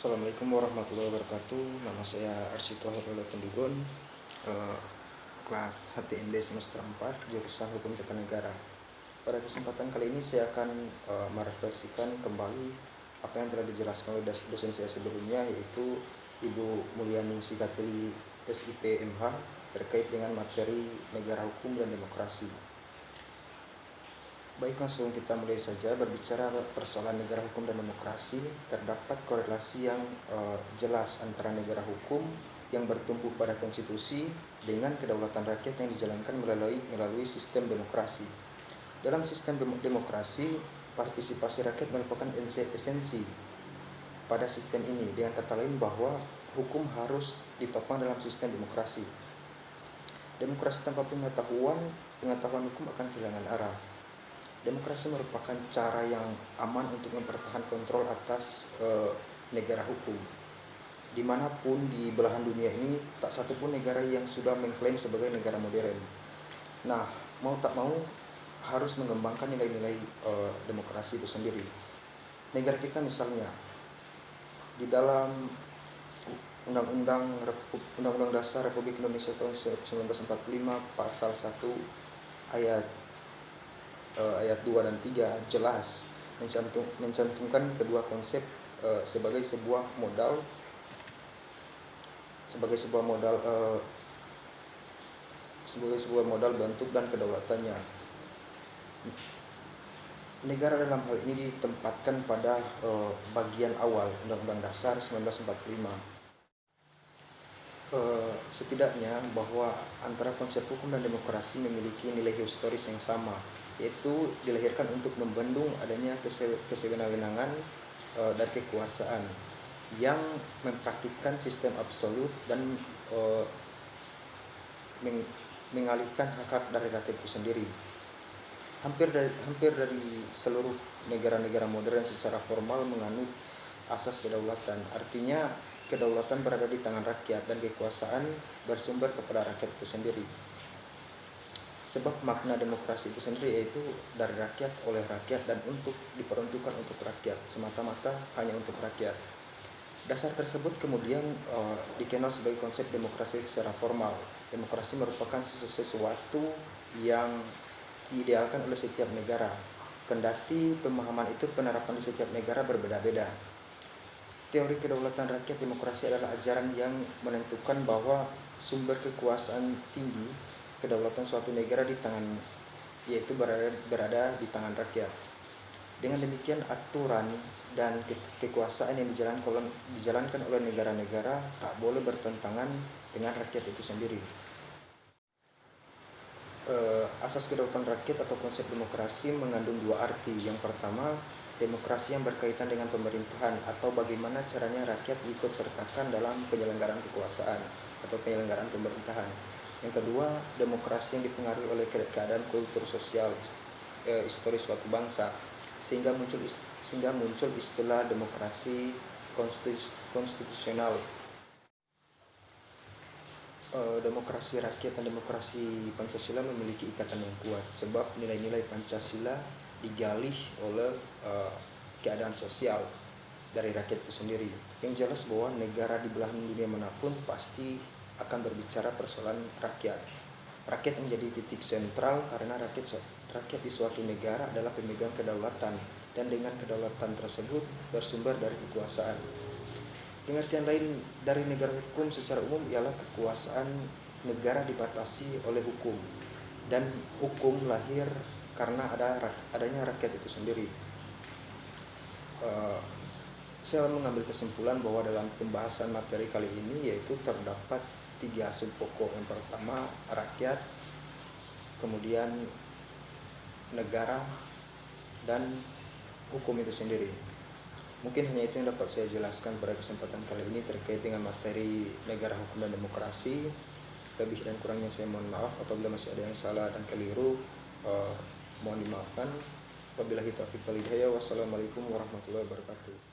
Assalamualaikum warahmatullahi wabarakatuh. Nama saya Arsito Herula Tendugon, kelas HTMB semester 4, jurusan Hukum Tata Negara. Pada kesempatan kali ini saya akan merefleksikan kembali apa yang telah dijelaskan oleh dosen saya sebelumnya, yaitu Ibu Mulyaningsih Gatili SIP MH, terkait dengan materi negara hukum dan demokrasi. Baik, langsung kita mulai saja. Berbicara persoalan negara hukum dan demokrasi, terdapat korelasi yang jelas antara negara hukum yang bertumpu pada konstitusi dengan kedaulatan rakyat yang dijalankan melalui sistem demokrasi. Dalam sistem demokrasi, partisipasi rakyat merupakan esensi pada sistem ini. Dengan kata lain, bahwa hukum harus ditopang dalam sistem demokrasi. Demokrasi tanpa pengetahuan hukum akan kehilangan arah. Demokrasi merupakan cara yang aman untuk mempertahankan kontrol atas negara hukum. Dimanapun di belahan dunia ini, tak satu pun negara yang sudah mengklaim sebagai negara modern. Nah, mau tak mau harus mengembangkan nilai-nilai demokrasi itu sendiri. Negara kita misalnya, di dalam Undang-Undang Dasar Republik Indonesia tahun 1945 pasal 1 ayat 2 dan 3 jelas mencantumkan kedua konsep sebagai sebuah modal bentuk dan kedaulatannya. Negara dalam hal ini ditempatkan pada bagian awal Undang-Undang Dasar 1945. Setidaknya bahwa antara konsep hukum dan demokrasi memiliki nilai historis yang sama, yaitu dilahirkan untuk membendung adanya kesewenang-wenangan dan kekuasaan yang mempraktikkan sistem absolut dan mengalihkan hak dari rakyat itu sendiri. Hampir dari seluruh negara-negara modern secara formal menganut asas kedaulatan. Artinya kedaulatan berada di tangan rakyat dan kekuasaan bersumber kepada rakyat itu sendiri. Sebab makna demokrasi itu sendiri yaitu dari rakyat, oleh rakyat, dan diperuntukkan untuk rakyat, semata-mata hanya untuk rakyat. Dasar tersebut kemudian dikenal sebagai konsep demokrasi secara formal. Demokrasi merupakan sesuatu yang diidealkan oleh setiap negara, kendati pemahaman itu penerapan di setiap negara berbeda-beda. Teori kedaulatan rakyat demokrasi adalah ajaran yang menentukan bahwa sumber kekuasaan tinggi kedaulatan suatu negara yaitu berada di tangan rakyat. Dengan demikian, aturan dan kekuasaan yang dijalankan oleh negara-negara tak boleh bertentangan dengan rakyat itu sendiri. Asas kedaulatan rakyat atau konsep demokrasi mengandung dua arti. Yang pertama, demokrasi yang berkaitan dengan pemerintahan atau bagaimana caranya rakyat ikut sertakan dalam penyelenggaraan kekuasaan atau penyelenggaraan pemerintahan. Yang kedua, demokrasi yang dipengaruhi oleh keadaan kultur sosial historis suatu bangsa, sehingga muncul istilah demokrasi konstitusional. Demokrasi rakyat dan demokrasi Pancasila memiliki ikatan yang kuat, sebab nilai-nilai Pancasila digalih oleh keadaan sosial dari rakyat itu sendiri. Yang jelas bahwa negara di belahan dunia manapun pasti akan berbicara persoalan rakyat. Rakyat menjadi titik sentral karena rakyat di suatu negara adalah pemegang kedaulatan, dan dengan kedaulatan tersebut bersumber dari kekuasaan. Pengertian lain dari negara hukum secara umum ialah kekuasaan negara dibatasi oleh hukum, dan hukum lahir karena adanya rakyat itu sendiri. Saya mengambil kesimpulan bahwa dalam pembahasan materi kali ini yaitu terdapat 3 sub pokok. Yang pertama rakyat, kemudian negara, dan hukum itu sendiri. Mungkin hanya itu yang dapat saya jelaskan pada kesempatan kali ini terkait dengan materi negara hukum dan demokrasi. Lebih dan kurangnya saya mohon maaf. Apabila masih ada yang salah dan keliru, mohon dimaafkan. Wabillahi taufiq wal hidayah. Wassalamualaikum warahmatullahi wabarakatuh.